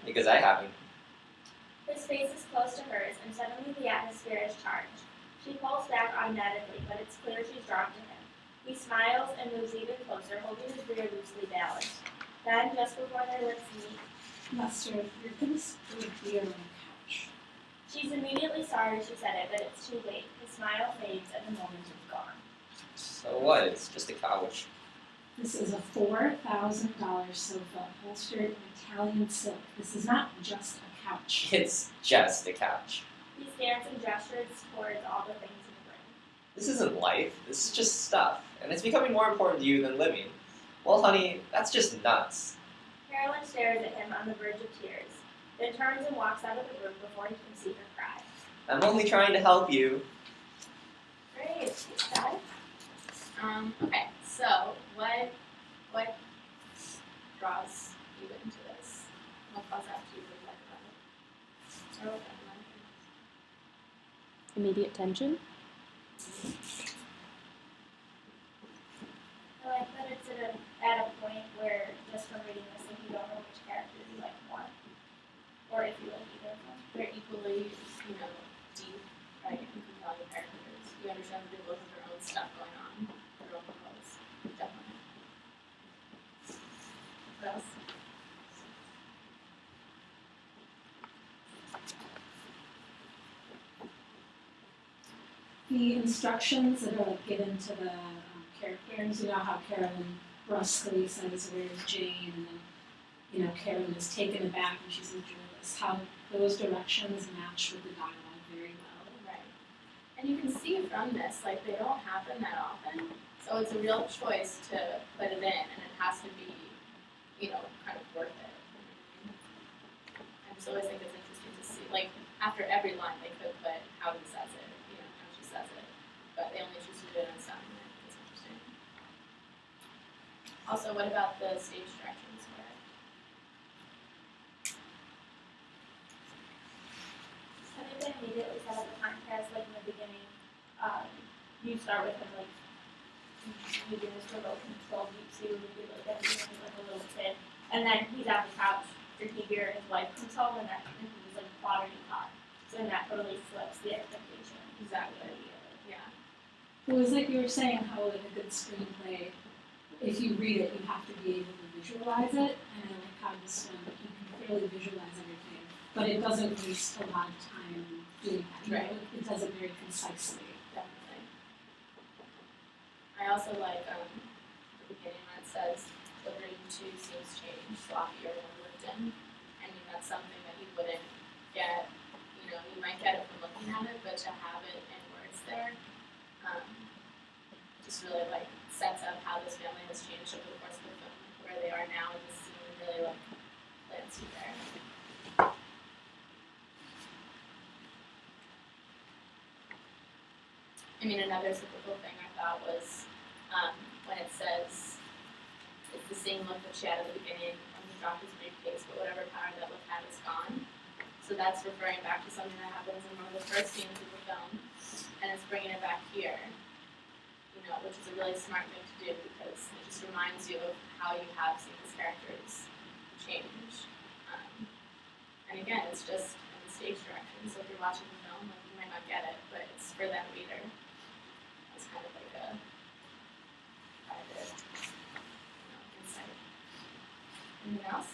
because I haven't. His face is close to hers, and suddenly the atmosphere is charged. She pulls back automatically, but it's clear she's drawn to him. He smiles and moves even closer, holding his rear loosely balanced. Then, just before their lips meet, Lester, you're gonna spill beer on the couch. She's immediately sorry she said it, but it's too late. His smile fades, and the moment is gone. So what? It's just a couch. This is a $4,000 sofa upholstered in Italian silk. This is not just a couch. It's just a couch. He stands and gestures towards all the things in the room. This isn't life. This is just stuff. And it's becoming more important to you than living. Well, honey, that's just nuts. Carolyn stares at him on the verge of tears, then turns and walks out of the room before he can see her cry. I'm only trying to help you. Great, thanks, Dad. Okay, so what draws you into this? What calls out to you like about it? Or what kind of Immediate tension? I like that it's at a point where, just from reading this, like, you don't know which character you like more. Or if you like either of them. They're equally, deep, right, and compelling characters. You understand that they both have their own stuff going on, their own worlds. Definitely. What else? The instructions that are given to the characters, you know how Carolyn brusquely says, "Where's Jane?" and then, Carolyn is taken aback and she's incredulous. How those directions match with the dialogue very well. Right. And you can see from this, like, they don't happen that often, so it's a real choice to put it in, and it has to be, kind of worth it. I just always think it's interesting to see, like, after every line they could put how he says it, how she says it, but they only choose to do it in sound, and I think it's interesting. Also, what about the stage directions for it? I think they immediately set up the contrast, like in the beginning, you start with him like using this remote control deep sea movie, like everything is like a little kid, and then he's on the couch drinking beer and his wife comes home and he's like pottery pot. So then that totally flips the expectation. Exactly. Yeah. It was like you were saying how like a good screenplay, if you read it, you have to be able to visualize it, and I like how this one, you can clearly visualize everything, but it doesn't waste a lot of time doing that. Right. It does it very concisely. Definitely. I also like the beginning when it says the room 2 seems changed, sloppier than lived in. I mean, that's something that you wouldn't get, you might get it from looking at it, but to have it in words there, just really like sets up how this family has changed over the course of the film, where they are now in this scene, really like lands you there. I mean, another typical thing I thought was when it says it's the same look that she had at the beginning when he dropped his briefcase, but whatever power that look had is gone. So that's referring back to something that happens in one of the first scenes of the film, and it's bringing it back here, which is a really smart thing to do because it just reminds you of how you have seen these characters change. And again, it's just in the stage direction, so if you're watching the film, like, you might not get it, but it's for that reader. It's kind of like a private, insight. Anything else?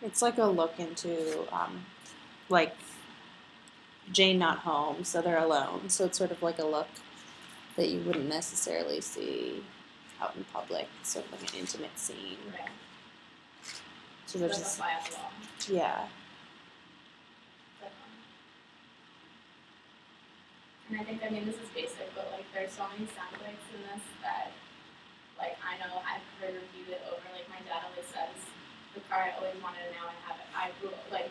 It's like a look into, like, Jane not home, so they're alone. So it's sort of like a look that you wouldn't necessarily see out in public. It's sort of like an intimate scene. Right. So there's Like a just, fly off the wall. yeah. Definitely. And I think, this is basic, but, like, there's so many sound bites in this that, like, I know I've heard repeated over. Like, my dad always says, the car I always wanted, and now I have it.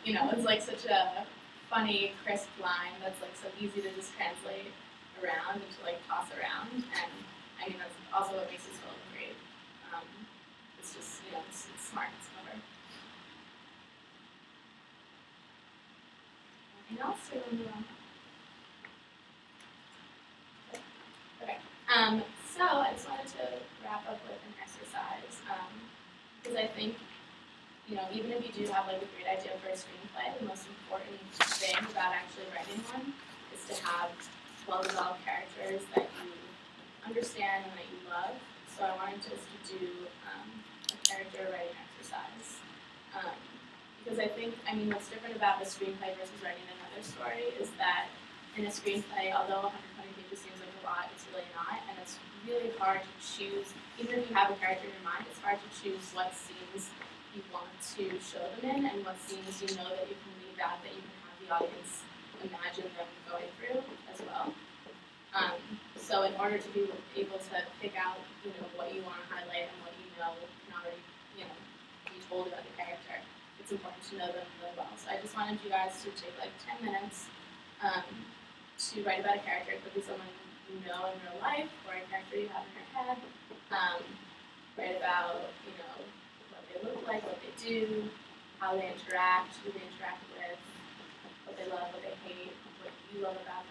It's like such a funny, crisp line that's like so easy to just translate around and to like toss around. And that's also what makes this film great. It's just it's smart, it's clever. Anything else? Or we'll move on? Okay. So I just wanted to wrap up with an exercise because I think even if you do have like a great idea for a screenplay, the most important thing about actually writing one is to have well-developed characters that you understand and that you love. So I wanted just to do a character writing exercise. Because what's different about a screenplay versus writing another story is that in a screenplay, although 120 pages seems like a lot, it's really not, and it's really hard to choose, even if you have a character in your mind, it's hard to choose what scenes you want to show them in and what scenes you know that you can leave out that you can have the audience imagine them going through as well. So in order to be able to pick out, what you want to highlight and what can already, be told about the character, it's important to know them really well. So I just wanted you guys to take like 10 minutes to write about a character. It could be someone you know in real life or a character you have in your head. Write about, what they look like, what they do, how they interact, who they interact with, what they love, what they hate, what you love about